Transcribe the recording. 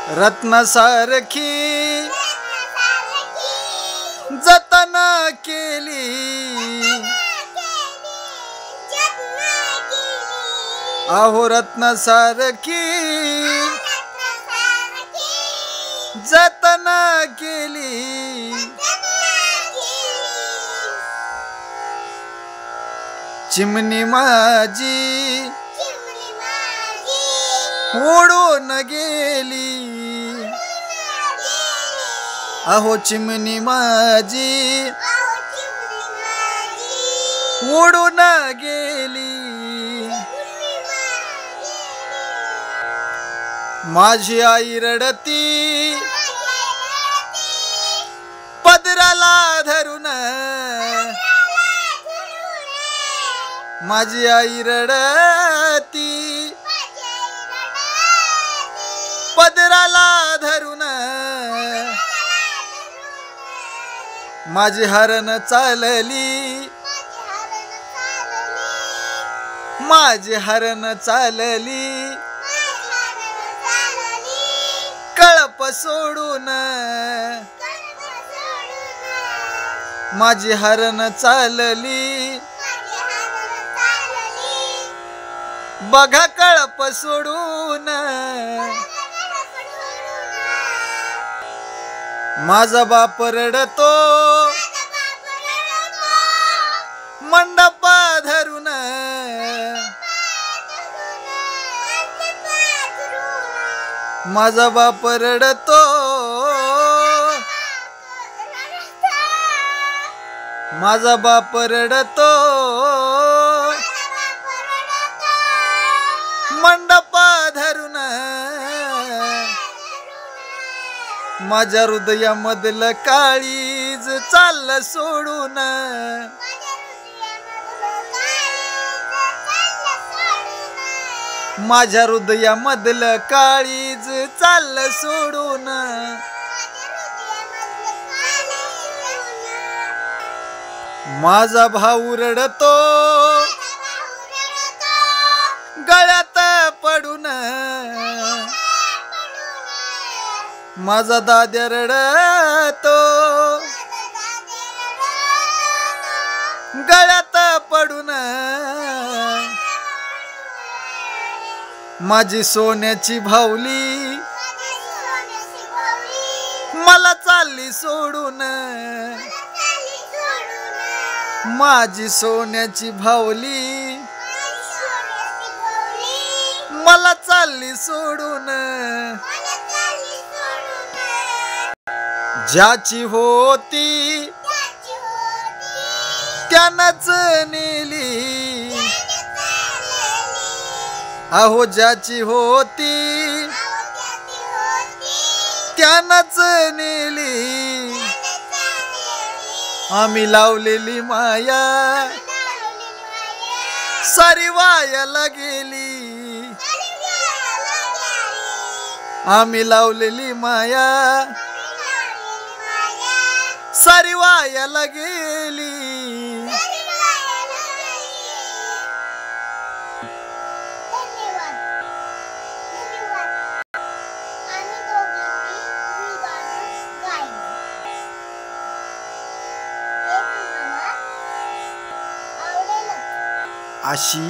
रत्नासारखी जतन केली, अहो रत्नासारखी जतन केली, चिमणी माझी उडून गेली, अहो चिमणी माझी उडून गेली, माझी आई रडती पदराला धरून, माझी आई रडती पदराला धरून, माझी हरण चालली, माझी हरण चालली, कळप सोडून, माझी हरण चालली, बघा कळप सोडून, माझा बाप रडतो मंडप धरून, माझा बाप रडतो, माझा बाप रडतो मंडप धरून, माझ्या हृदयामधलं काळीज चाललं सोडून, माझ्या हृदयामधलं काळीज चाललं सोडून, माझा भाऊ रडतो गळ्यात पडून, माझा दाद्या रडतो गळ्यात पडून, माझी सोन्याची भावली मला चालली सोडून, माझी सोन्याची भावली मला चालली सोडून, ज्याची होती त्यानंच नेली, अहो ज्याची होती त्यानंच नेली, आम्ही लावलेली माया सारी वायाला गेली, आम्ही लावलेली माया सारी वायाला गेली. अशी